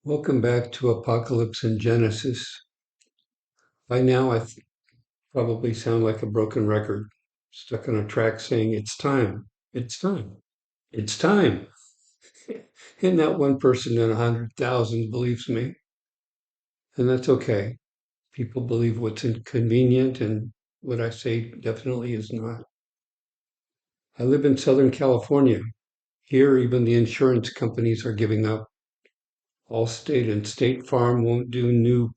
Welcome back to Apocalypse and Genesis. By now, probably sound like a broken record, stuck on a track saying, "It's time, it's time, it's time." And not one person in 100,000 believes me, and that's okay. People believe what's inconvenient, and what I say definitely is not. I live in Southern California. Here, even the insurance companies are giving up. Allstate and State Farm won't do new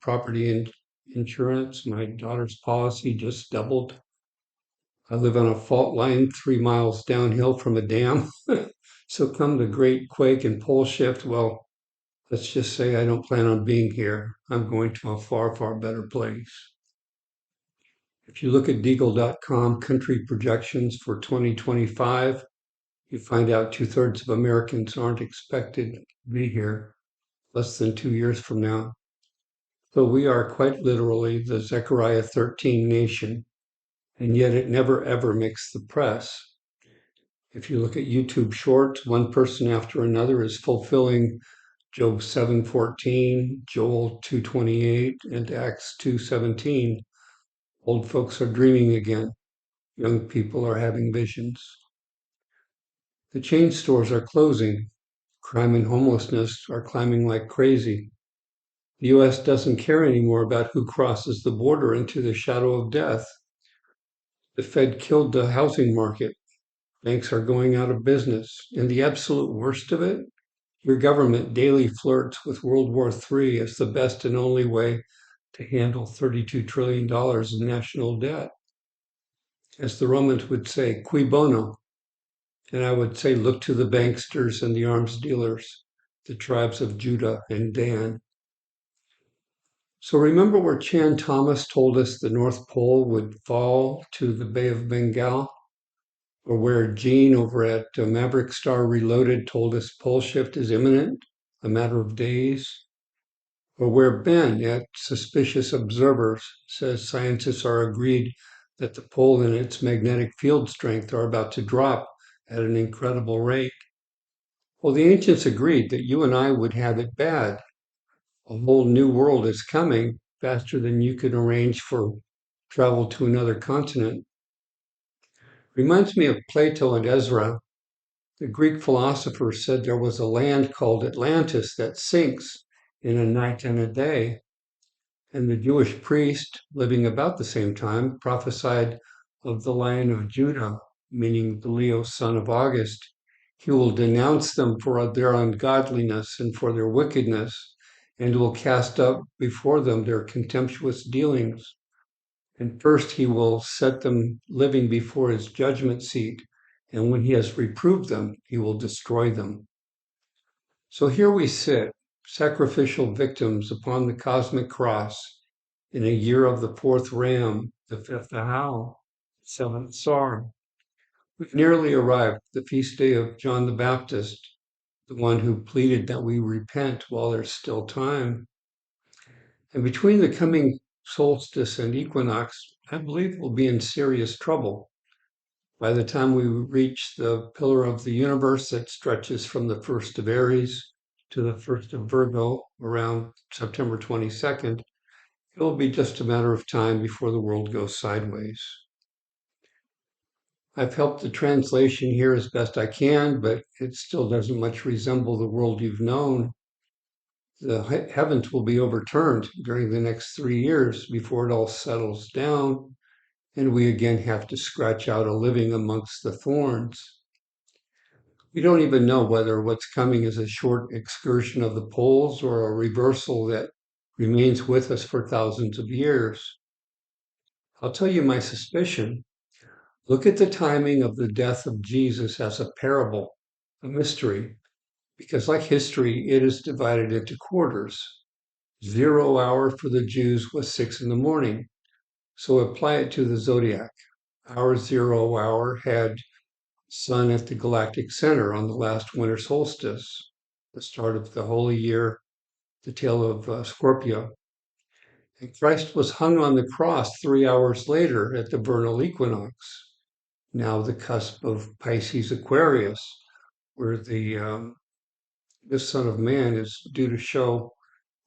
insurance. My daughter's policy just doubled. I live on a fault line 3 miles downhill from a dam. So come the great quake and pole shift, well, let's just say I don't plan on being here. I'm going to a far, far better place. If you look at Deagle.com country projections for 2025, you find out 2/3 of Americans aren't expected to be here less than 2 years from now. So we are quite literally the Zechariah 13 nation, and yet it never ever makes the press. If you look at YouTube shorts, one person after another is fulfilling Job 7:14, Joel 2:28, and Acts 2:17. Old folks are dreaming again. Young people are having visions. The chain stores are closing. Crime and homelessness are climbing like crazy. The US doesn't care anymore about who crosses the border into the shadow of death. The Fed killed the housing market. Banks are going out of business. And the absolute worst of it, your government daily flirts with World War III as the best and only way to handle $32 trillion in national debt. As the Romans would say, cui bono. And I would say, look to the banksters and the arms dealers, the tribes of Judah and Dan. So remember where Chan Thomas told us the North Pole would fall to the Bay of Bengal? Or where Gene over at Maverick Star Reloaded told us pole shift is imminent, a matter of days? Or where Ben at Suspicious Observers says scientists are agreed that the pole and its magnetic field strength are about to drop at an incredible rate? Well, the ancients agreed that you and I would have it bad. A whole new world is coming faster than you could arrange for travel to another continent. Reminds me of Plato and Ezra. The Greek philosophers said there was a land called Atlantis that sinks in a night and a day. And the Jewish priest, living about the same time, prophesied of the Lion of Judah, meaning the Leo son of August. He will denounce them for their ungodliness and for their wickedness, and will cast up before them their contemptuous dealings. And first he will set them living before his judgment seat, and when he has reproved them, he will destroy them. So here we sit, sacrificial victims upon the cosmic cross, in a year of the fourth ram, the fifth Ahau, seventh Sar. We've nearly arrived, the feast day of John the Baptist, the one who pleaded that we repent while there's still time. And between the coming solstice and equinox, I believe we'll be in serious trouble. By the time we reach the pillar of the universe that stretches from the first of Aries to the first of Virgo around September 22nd, it'll be just a matter of time before the world goes sideways. I've helped the translation here as best I can, but it still doesn't much resemble the world you've known. The heavens will be overturned during the next 3 years before it all settles down, and we again have to scratch out a living amongst the thorns. We don't even know whether what's coming is a short excursion of the poles or a reversal that remains with us for thousands of years. I'll tell you my suspicion. Look at the timing of the death of Jesus as a parable, a mystery, because like history, it is divided into quarters. 0 hour for the Jews was 6 in the morning. So apply it to the Zodiac. Our 0 hour had sun at the galactic center on the last winter solstice, the start of the holy year, the tail of Scorpio. And Christ was hung on the cross 3 hours later at the vernal equinox, now the cusp of Pisces Aquarius, where the Son of Man is due to show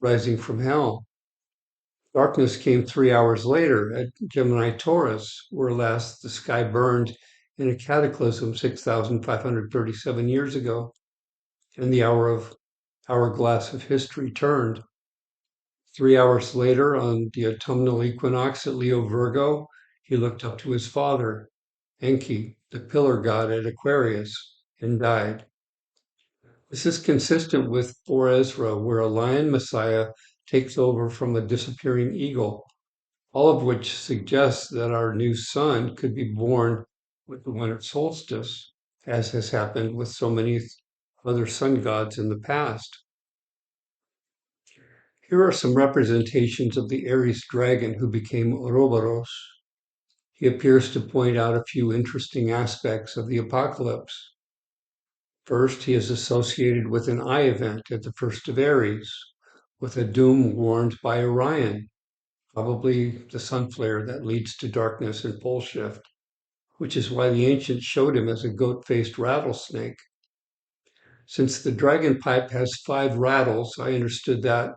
rising from hell. Darkness came 3 hours later at Gemini Taurus, where last the sky burned in a cataclysm 6,537 years ago, and the hourglass of history turned. 3 hours later, on the autumnal equinox at Leo Virgo, he looked up to his father, Enki, the pillar god at Aquarius, and died. This is consistent with 4 Ezra, where a lion messiah takes over from a disappearing eagle, all of which suggests that our new sun could be born with the winter solstice, as has happened with so many other sun gods in the past. Here are some representations of the Aries dragon who became Ouroboros. He appears to point out a few interesting aspects of the apocalypse. First, he is associated with an eye event at the first of Aries, with a doom warned by Orion, probably the sun flare that leads to darkness and pole shift, which is why the ancients showed him as a goat-faced rattlesnake. Since the dragon pipe has 5 rattles, I understood that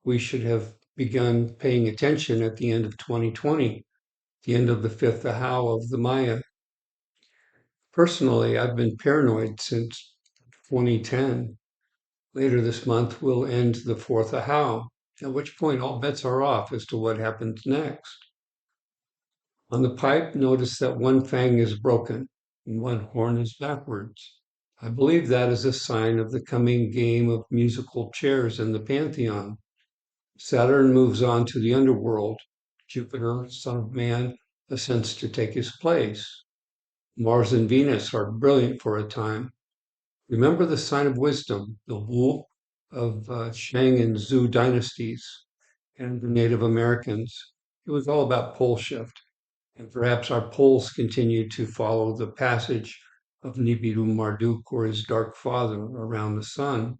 we should have begun paying attention at the end of 2020, the end of the fifth Ahau of the Maya. Personally, I've been paranoid since 2010. Later this month, we'll end the fourth Ahau, at which point all bets are off as to what happens next. On the pipe, notice that one fang is broken and one horn is backwards. I believe that is a sign of the coming game of musical chairs in the pantheon. Saturn moves on to the underworld. Jupiter, son of man, ascends to take his place. Mars and Venus are brilliant for a time. Remember the sign of wisdom, the Wu of Shang and Zhou dynasties and the Native Americans. It was all about pole shift. And perhaps our poles continue to follow the passage of Nibiru Marduk or his dark father around the sun.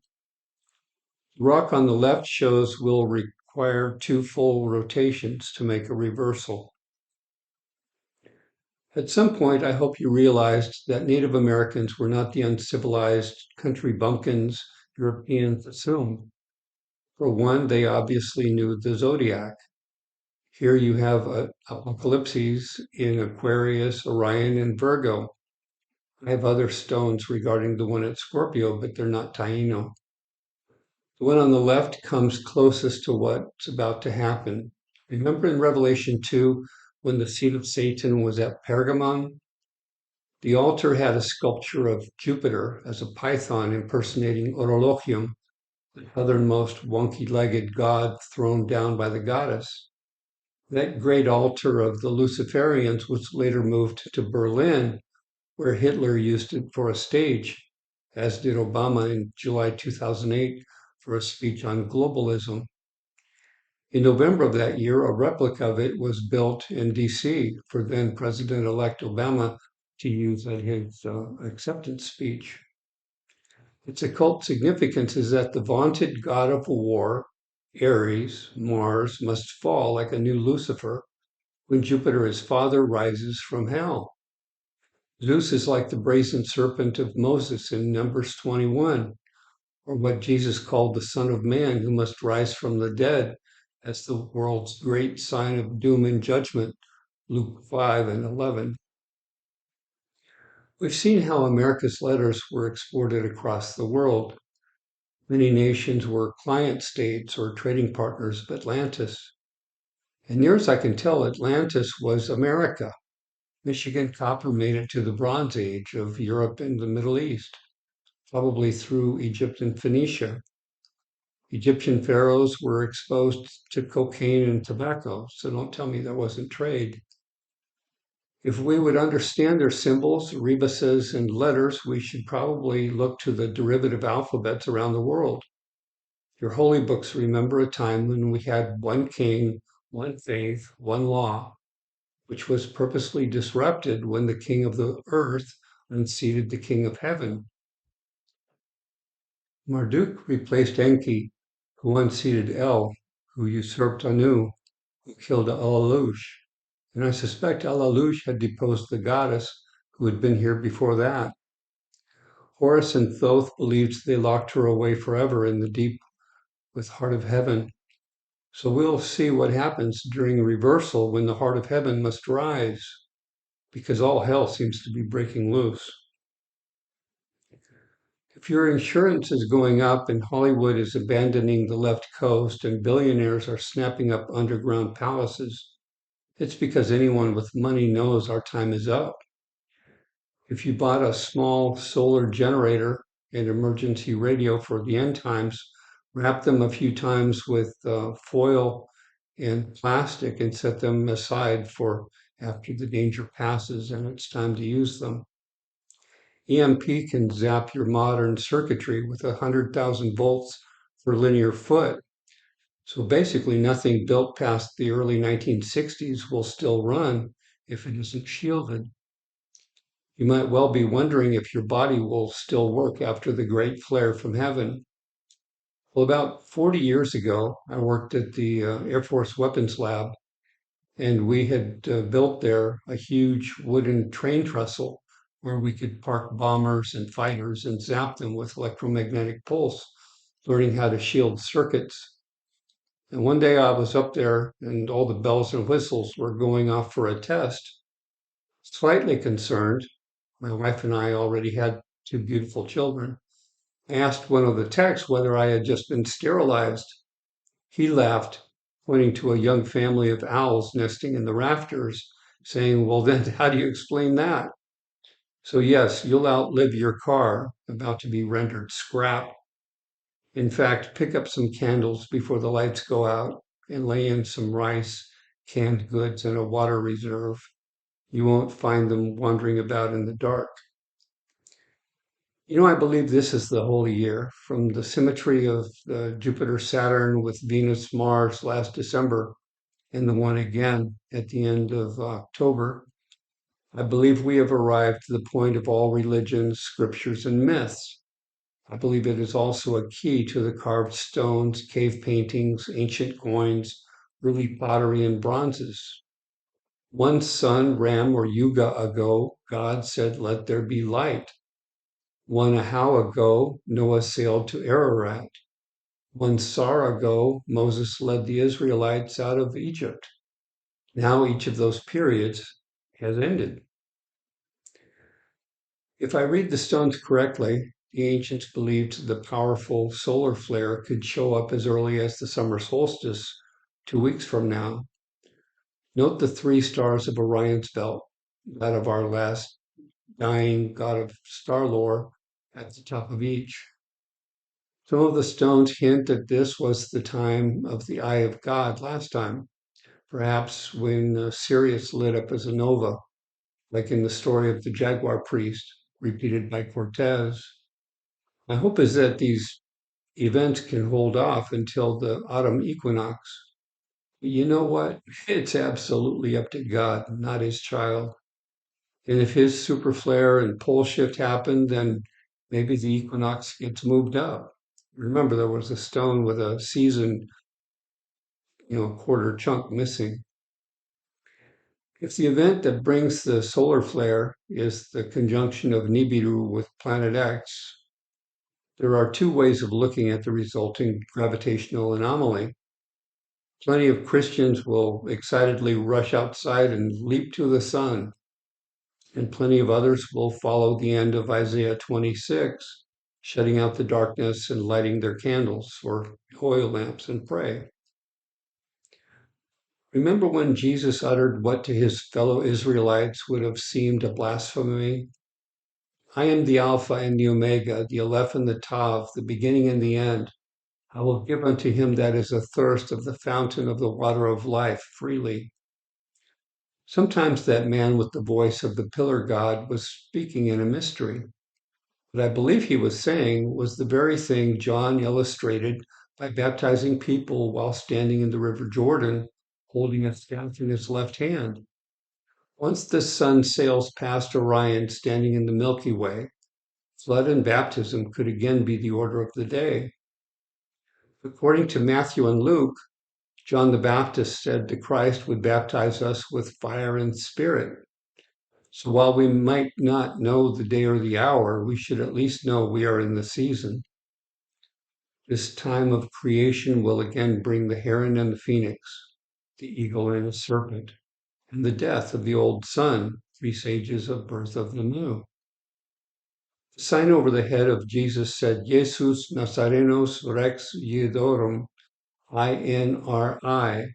The rock on the left shows we'll require 2 full rotations to make a reversal. At some point, I hope you realized that Native Americans were not the uncivilized country bumpkins Europeans assumed. For one, they obviously knew the Zodiac. Here you have apocalypses in Aquarius, Orion, and Virgo. I have other stones regarding the one at Scorpio, but they're not Taino. The one on the left comes closest to what's about to happen. Remember in Revelation 2 when the seat of Satan was at Pergamon? The altar had a sculpture of Jupiter as a python impersonating Orologium, the southernmost wonky-legged god thrown down by the goddess. That great altar of the Luciferians was later moved to Berlin, where Hitler used it for a stage, as did Obama in July 2008 for a speech on globalism. In November of that year, a replica of it was built in DC for then President-elect Obama to use at his acceptance speech. Its occult significance is that the vaunted god of war, Ares, Mars, must fall like a new Lucifer when Jupiter, his father, rises from hell. Zeus is like the brazen serpent of Moses in Numbers 21, or what Jesus called the Son of Man who must rise from the dead as the world's great sign of doom and judgment, Luke 5 and 11. We've seen how America's letters were exported across the world. Many nations were client states or trading partners of Atlantis. And near as I can tell, Atlantis was America. Michigan copper made it to the Bronze Age of Europe and the Middle East, probably through Egypt and Phoenicia. Egyptian pharaohs were exposed to cocaine and tobacco, so don't tell me there wasn't trade. If we would understand their symbols, rebuses, and letters, we should probably look to the derivative alphabets around the world. Your holy books remember a time when we had one king, one faith, one law, which was purposely disrupted when the king of the earth unseated the king of heaven. Marduk replaced Enki, who unseated El, who usurped Anu, who killed Alalush. And I suspect Alalush had deposed the goddess who had been here before that. Horus and Thoth believed they locked her away forever in the deep with heart of heaven. So we'll see what happens during reversal when the heart of heaven must rise, because all hell seems to be breaking loose. If your insurance is going up and Hollywood is abandoning the left coast and billionaires are snapping up underground palaces, it's because anyone with money knows our time is up. If you bought a small solar generator and emergency radio for the end times, wrap them a few times with foil and plastic and set them aside for after the danger passes and it's time to use them. EMP can zap your modern circuitry with 100,000 volts per linear foot. So basically, nothing built past the early 1960s will still run if it isn't shielded. You might well be wondering if your body will still work after the great flare from heaven. Well, about 40 years ago, I worked at the Air Force Weapons Lab, and we had built there a huge wooden train trestle where we could park bombers and fighters and zap them with electromagnetic pulse, learning how to shield circuits. And one day I was up there and all the bells and whistles were going off for a test. Slightly concerned, my wife and I already had two beautiful children. I asked one of the techs whether I had just been sterilized. He laughed, pointing to a young family of owls nesting in the rafters, saying, "Well, then, how do you explain that?" So, yes, you'll outlive your car, about to be rendered scrap. In fact, pick up some candles before the lights go out and lay in some rice, canned goods, and a water reserve. You won't find them wandering about in the dark. You know, I believe this is the holy year, from the symmetry of Jupiter Saturn with Venus Mars last December and the one again at the end of October. I believe we have arrived to the point of all religions, scriptures, and myths. I believe it is also a key to the carved stones, cave paintings, ancient coins, early pottery, and bronzes. One sun, Ram, or Yuga ago, God said, "Let there be light." One Ahau ago, Noah sailed to Ararat. One Sar ago, Moses led the Israelites out of Egypt. Now each of those periods has ended. If I read the stones correctly, the ancients believed the powerful solar flare could show up as early as the summer solstice 2 weeks from now. Note the three stars of Orion's belt, that of our last dying god of star lore, at the top of each. Some of the stones hint that this was the time of the eye of God last time, perhaps when Sirius lit up as a nova, like in the story of the jaguar priest, repeated by Cortez. My hope is that these events can hold off until the autumn equinox. You know what? It's absolutely up to God, not his child. And if his super flare and pole shift happen, then maybe the equinox gets moved up. Remember, there was a stone with a season, quarter chunk missing. If the event that brings the solar flare is the conjunction of Nibiru with planet X, there are two ways of looking at the resulting gravitational anomaly. Plenty of Christians will excitedly rush outside and leap to the sun, and plenty of others will follow the end of Isaiah 26, shutting out the darkness and lighting their candles or oil lamps and pray. Remember when Jesus uttered what to his fellow Israelites would have seemed a blasphemy? "I am the Alpha and the Omega, the Aleph and the Tav, the beginning and the end. I will give unto him that is athirst of the fountain of the water of life freely." Sometimes that man with the voice of the pillar god was speaking in a mystery. What I believe he was saying was the very thing John illustrated by baptizing people while standing in the River Jordan, holding a staff in his left hand. Once the sun sails past Orion standing in the Milky Way, flood and baptism could again be the order of the day. According to Matthew and Luke, John the Baptist said the Christ would baptize us with fire and spirit. So while we might not know the day or the hour, we should at least know we are in the season. This time of creation will again bring the heron and the phoenix, the eagle and the serpent, and the death of the old sun, presages of birth of the new. The sign over the head of Jesus said, Jesus Nazarenos Rex Iedorum, INRI,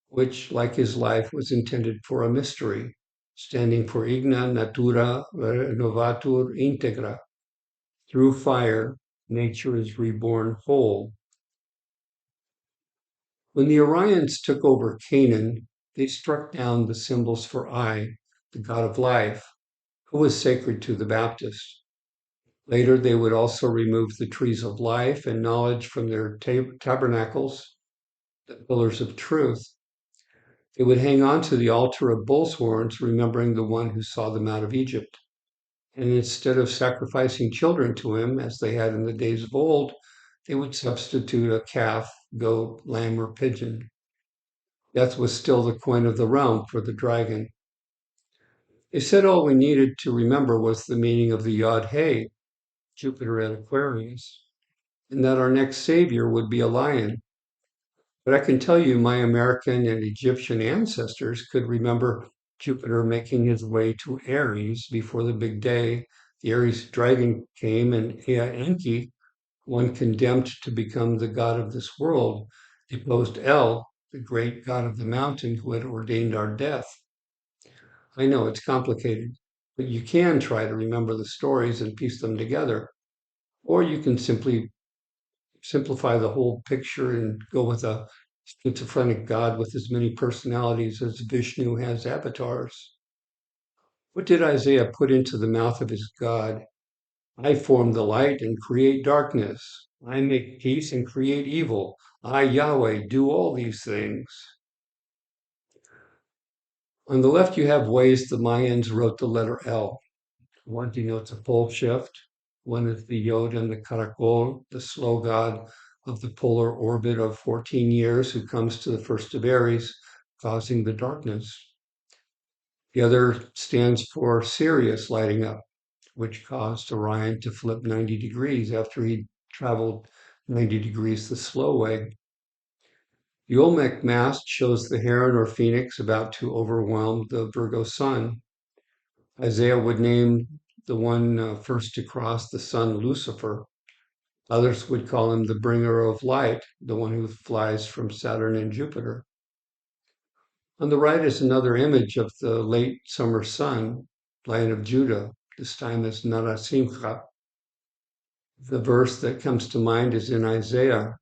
which, like his life, was intended for a mystery, standing for Igna Natura Renovatur Integra. Through fire, nature is reborn whole. When the Orions took over Canaan, they struck down the symbols for the god of life, who was sacred to the Baptist. Later, they would also remove the trees of life and knowledge from their tabernacles, the pillars of truth. They would hang on to the altar of bull's horns, remembering the one who saw them out of Egypt. And instead of sacrificing children to him, as they had in the days of old, they would substitute a calf, goat, lamb, or pigeon. Death was still the coin of the realm for the dragon. They said all we needed to remember was the meaning of the Yod Hey, Jupiter at Aquarius, and that our next savior would be a lion. But I can tell you my American and Egyptian ancestors could remember Jupiter making his way to Aries before the big day. The Aries dragon came, and Ea Enki, one condemned to become the god of this world, deposed El, the great god of the mountain who had ordained our death. I know it's complicated, but you can try to remember the stories and piece them together. Or you can simply simplify the whole picture and go with a schizophrenic god with as many personalities as Vishnu has avatars. What did Isaiah put into the mouth of his God? I form the light and create darkness. I make peace and create evil. I, Yahweh, do all these things. On the left, you have ways the Mayans wrote the letter L. One denotes a pole shift. One is the Yod and the Karakol, the slow god of the polar orbit of 14 years who comes to the first of Aries, causing the darkness. The other stands for Sirius lighting up, which caused Orion to flip 90 degrees after he traveled 90 degrees the slow way. The Olmec mast shows the heron or phoenix about to overwhelm the Virgo sun. Isaiah would name the one first to cross the sun Lucifer. Others would call him the bringer of light, the one who flies from Saturn and Jupiter. On the right is another image of the late summer sun, Lion of Judah, this time as Narasimha. The verse that comes to mind is in Isaiah,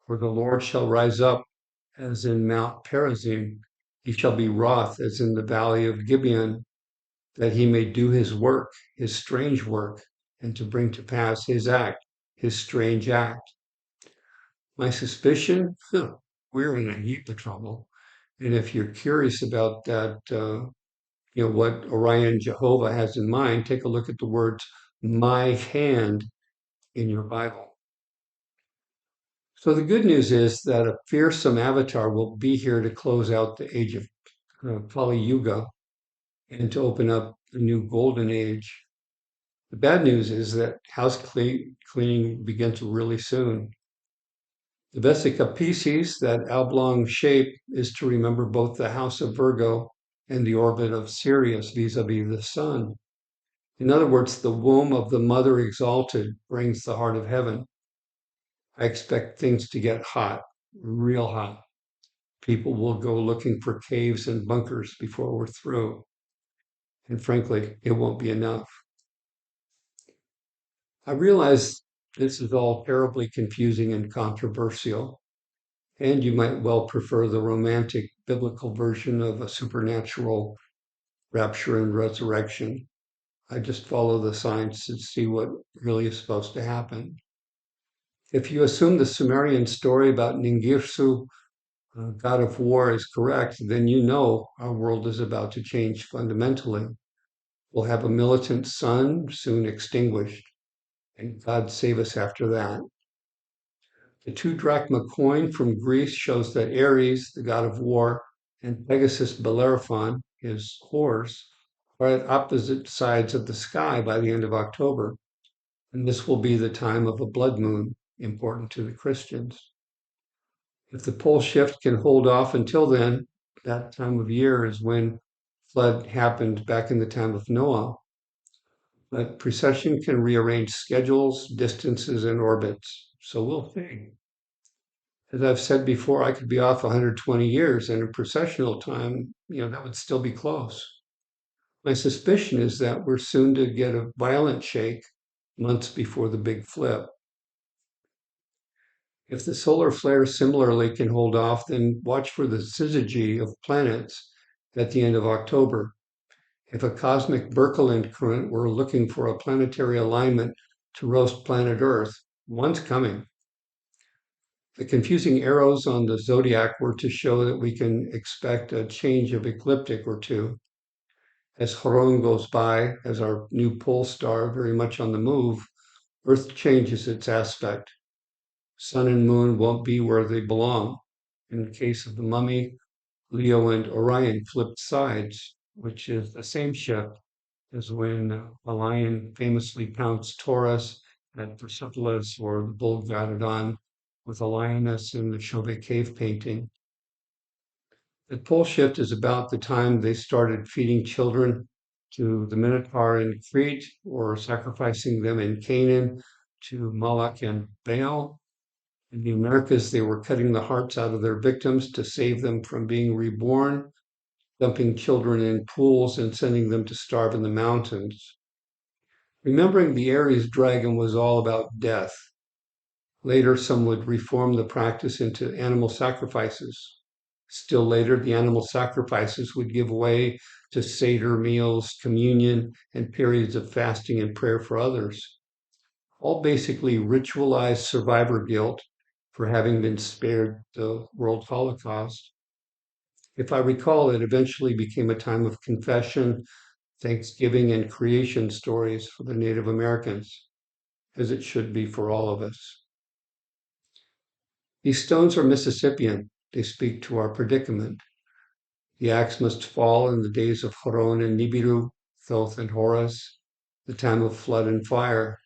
where the Lord shall rise up as in Mount Perazim. He shall be wroth as in the valley of Gibeon, that he may do his work, his strange work, and to bring to pass his act, his strange act. My suspicion, we're in a heap of trouble. And if you're curious about that, what Orion Jehovah has in mind, take a look at the words, my hand, in your Bible. So the good news is that a fearsome avatar will be here to close out the age of Kali Yuga and to open up a new golden age. The bad news is that cleaning begins really soon. The Vesica Pisces, that oblong shape, is to remember both the house of Virgo and the orbit of Sirius vis-a-vis the sun. In other words, the womb of the mother exalted brings the heart of heaven. I expect things to get hot, real hot. People will go looking for caves and bunkers before we're through. And frankly, it won't be enough. I realize this is all terribly confusing and controversial, and you might well prefer the romantic biblical version of a supernatural rapture and resurrection. I just follow the signs to see what really is supposed to happen. If you assume the Sumerian story about Ningirsu, god of war, is correct, then you know our world is about to change fundamentally. We'll have a militant sun soon extinguished, and God save us after that. The 2 drachma coin from Greece shows that Ares, the god of war, and Pegasus Bellerophon, his horse, are at opposite sides of the sky by the end of October, and this will be the time of a blood moon, important to the Christians. If the pole shift can hold off until then, that time of year is when flood happened back in the time of Noah. But precession can rearrange schedules, distances, and orbits. So we'll see. As I've said before, I could be off 120 years, and in precessional time, that would still be close. My suspicion is that we're soon to get a violent shake months before the big flip. If the solar flare similarly can hold off, then watch for the syzygy of planets at the end of October. If a cosmic Birkeland current were looking for a planetary alignment to roast planet Earth, one's coming. The confusing arrows on the Zodiac were to show that we can expect a change of ecliptic or two. As Haron goes by, as our new pole star very much on the move, Earth changes its aspect. Sun and moon won't be where they belong. In the case of the Mummy, Leo and Orion flipped sides, which is the same shift as when a lion famously pounced Taurus at Persepolis, or the bull got it on with a lioness in the Chauvet cave painting. The pole shift is about the time they started feeding children to the Minotaur in Crete, or sacrificing them in Canaan to Moloch and Baal. In the Americas, they were cutting the hearts out of their victims to save them from being reborn, dumping children in pools and sending them to starve in the mountains. Remembering the Aries dragon was all about death. Later, some would reform the practice into animal sacrifices. Still later, the animal sacrifices would give way to Seder meals, communion, and periods of fasting and prayer for others. All basically ritualized survivor guilt for having been spared the world Holocaust. If I recall, it eventually became a time of confession, thanksgiving, and creation stories for the Native Americans, as it should be for all of us. These stones are Mississippian. They speak to our predicament. The axe must fall in the days of Haron and Nibiru, Thoth and Horus, the time of flood and fire.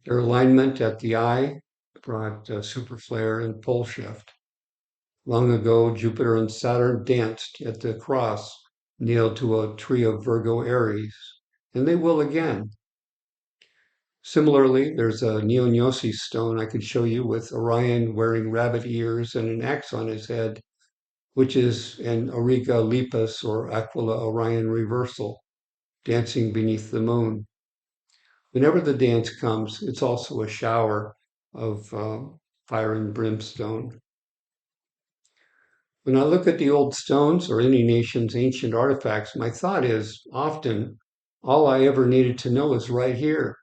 Their alignment at the eye brought super flare and pole shift. Long ago, Jupiter and Saturn danced at the cross, nailed to a tree of Virgo Aries, and they will again. Similarly, there's a Neo-Gnosis stone I could show you with Orion wearing rabbit ears and an axe on his head, which is an Auriga Lepus or Aquila Orion reversal, dancing beneath the moon. Whenever the dance comes, it's also a shower of fire and brimstone. When I look at the old stones or any nation's ancient artifacts, my thought is often all I ever needed to know is right here.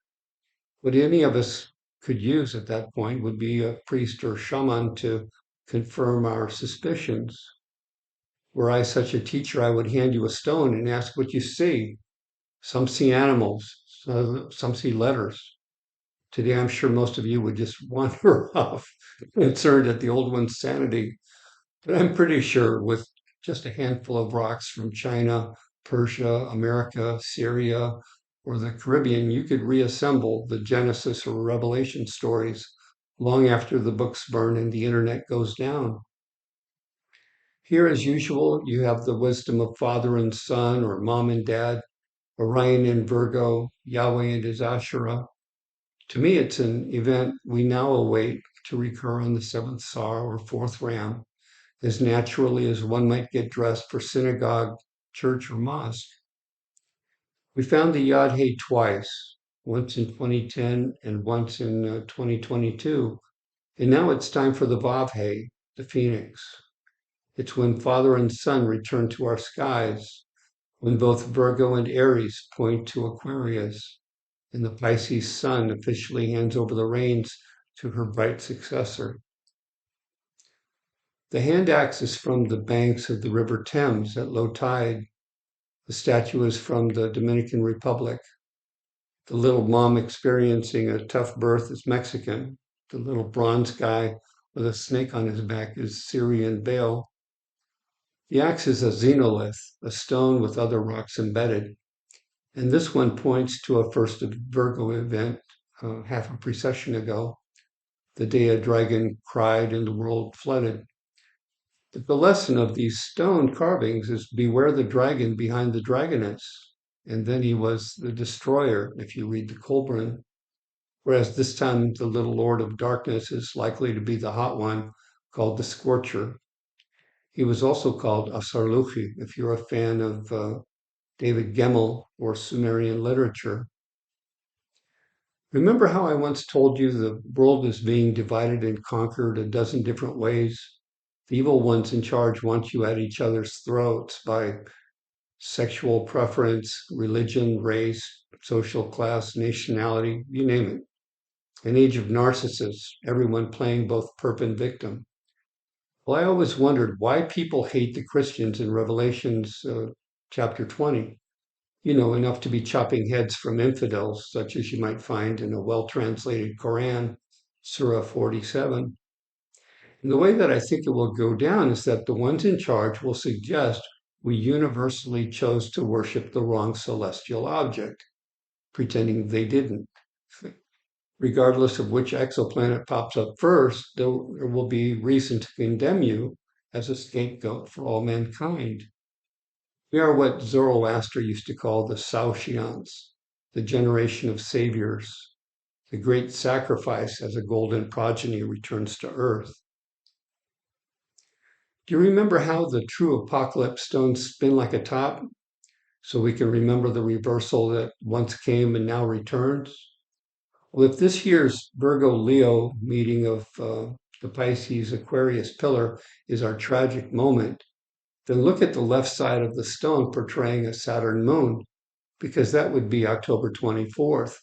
What any of us could use at that point would be a priest or shaman to confirm our suspicions. Were I such a teacher, I would hand you a stone and ask what you see. Some see animals, some see letters. Today, I'm sure most of you would just wander off, concerned at the old one's sanity. But I'm pretty sure with just a handful of rocks from China, Persia, America, Syria, or the Caribbean, you could reassemble the Genesis or Revelation stories long after the books burn and the internet goes down. Here, as usual, you have the wisdom of father and son, or mom and dad, Orion and Virgo, Yahweh and his Asherah. To me, it's an event we now await to recur on the seventh Sar or fourth Ram, as naturally as one might get dressed for synagogue, church, or mosque. We found the Yod Hey twice, once in 2010 and once in 2022. And now it's time for the Vav Hey, the Phoenix. It's when father and son return to our skies, when both Virgo and Aries point to Aquarius, and the Pisces sun officially hands over the reins to her bright successor. The hand axe is from the banks of the River Thames at low tide. The statue is from the Dominican Republic. The little mom experiencing a tough birth is Mexican. The little bronze guy with a snake on his back is Syrian Baal. The axe is a xenolith, a stone with other rocks embedded. And this one points to a first Virgo event half a precession ago. the day a dragon cried and the world flooded. But the lesson of these stone carvings is beware the dragon behind the dragoness. And then he was the destroyer, if you read the Colburn. Whereas this time the little lord of darkness is likely to be the hot one called the Scorcher. He was also called Asarluchi, if you're a fan of David Gemmell or Sumerian literature. Remember how I once told you the world is being divided and conquered a dozen different ways? The evil ones in charge want you at each other's throats by sexual preference, religion, race, social class, nationality, you name it. An age of narcissists, everyone playing both perp and victim. Well, I always wondered why people hate the Christians in Revelations chapter 20. You know, enough to be chopping heads from infidels, such as you might find in a well translated Quran, Surah 47. And the way that I think it will go down is that the ones in charge will suggest we universally chose to worship the wrong celestial object, pretending they didn't. Regardless of which exoplanet pops up first, there will be reason to condemn you as a scapegoat for all mankind. We are what Zoroaster used to call the Saoshyants, the generation of saviors, the great sacrifice as a golden progeny returns to earth. Do you remember how the true apocalypse stones spin like a top so we can remember the reversal that once came and now returns? Well, if this year's Virgo Leo meeting of the Pisces Aquarius pillar is our tragic moment, then look at the left side of the stone portraying a Saturn moon, because that would be October 24th,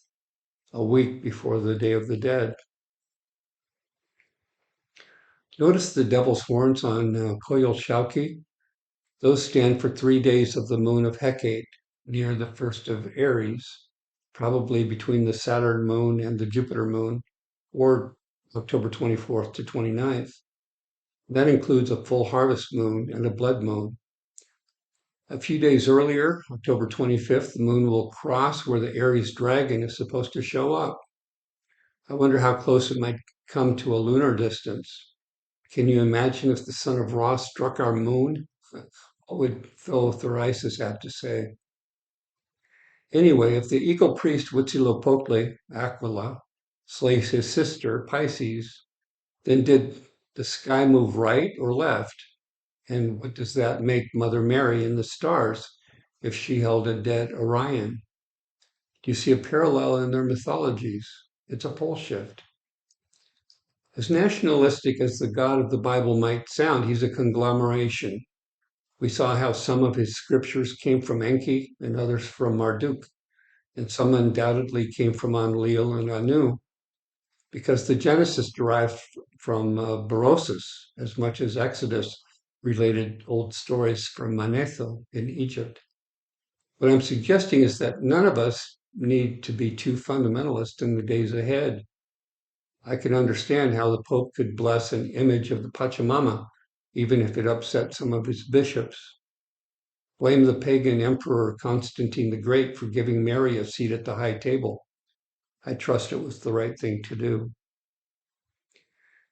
a week before the Day of the Dead. Notice the devil's horns on Koyol Shauki. Those stand for 3 days of the moon of Hecate, near the first of Aries, probably between the Saturn moon and the Jupiter moon, or October 24th to 29th. That includes a full harvest moon and a blood moon. A few days earlier, October 25th, the moon will cross where the Aries dragon is supposed to show up. I wonder how close it might come to a lunar distance. Can you imagine if the son of Ra struck our moon? What would Philothoraeus have to say? Anyway, if the eagle priest Huitzilopochtli, Aquila, slays his sister, Pisces, then did the sky move right or left? And what does that make Mother Mary in the stars if she held a dead Orion? Do you see a parallel in their mythologies? It's a pole shift. As nationalistic as the God of the Bible might sound, he's a conglomeration. We saw how some of his scriptures came from Enki and others from Marduk, and some undoubtedly came from Enlil and Anu, because the Genesis derived from Berosus as much as Exodus related old stories from Manetho in Egypt. What I'm suggesting is that none of us need to be too fundamentalist in the days ahead. I can understand how the Pope could bless an image of the Pachamama, even if it upset some of his bishops. Blame the pagan emperor Constantine the Great for giving Mary a seat at the high table. I trust it was the right thing to do.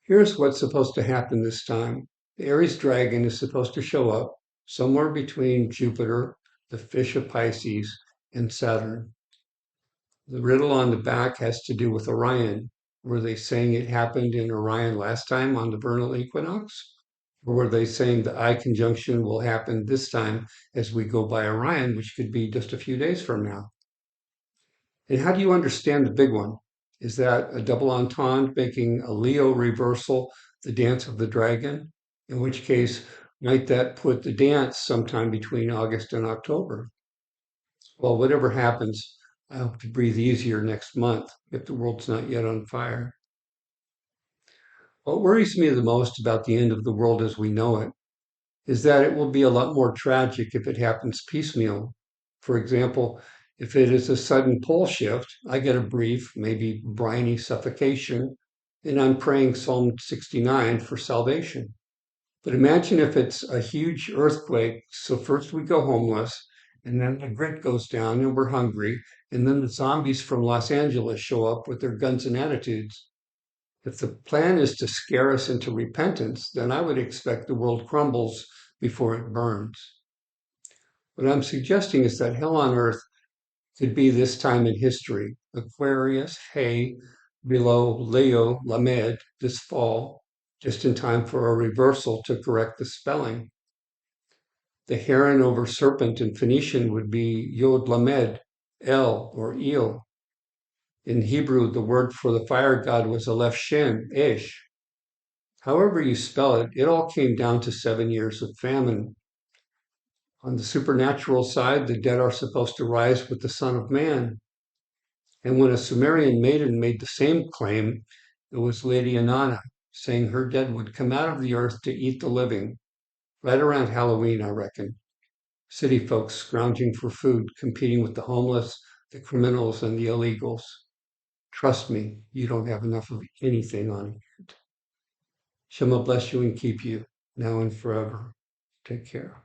Here's what's supposed to happen this time. The Aries dragon is supposed to show up somewhere between Jupiter, the fish of Pisces, and Saturn. The riddle on the back has to do with Orion. Were they saying it happened in Orion last time on the vernal equinox? Or were they saying the I conjunction will happen this time as we go by Orion, which could be just a few days from now? And how do you understand the big one? Is that a double entendre making a Leo reversal the dance of the dragon? In which case, might that put the dance sometime between August and October? Well, whatever happens, I hope to breathe easier next month if the world's not yet on fire. What worries me the most about the end of the world as we know it is that it will be a lot more tragic if it happens piecemeal. For example, if it is a sudden pole shift, I get a brief, maybe briny suffocation, and I'm praying Psalm 69 for salvation. But imagine if it's a huge earthquake, so first we go homeless, and then the grid goes down and we're hungry, and then the zombies from Los Angeles show up with their guns and attitudes. If the plan is to scare us into repentance, then I would expect the world crumbles before it burns. What I'm suggesting is that hell on earth could be this time in history: Aquarius, Hay, below Leo, Lamed, this fall, just in time for a reversal to correct the spelling. The heron over serpent in Phoenician would be Yod Lamed, El or El. In Hebrew, the word for the fire god was Aleph Shem, Ish. However you spell it, it all came down to 7 years of famine. On the supernatural side, the dead are supposed to rise with the Son of Man. And when a Sumerian maiden made the same claim, it was Lady Inanna, saying her dead would come out of the earth to eat the living. Right around Halloween, I reckon. City folks scrounging for food, competing with the homeless, the criminals, and the illegals. Trust me, you don't have enough of anything on hand. Shema bless you and keep you, now and forever. Take care.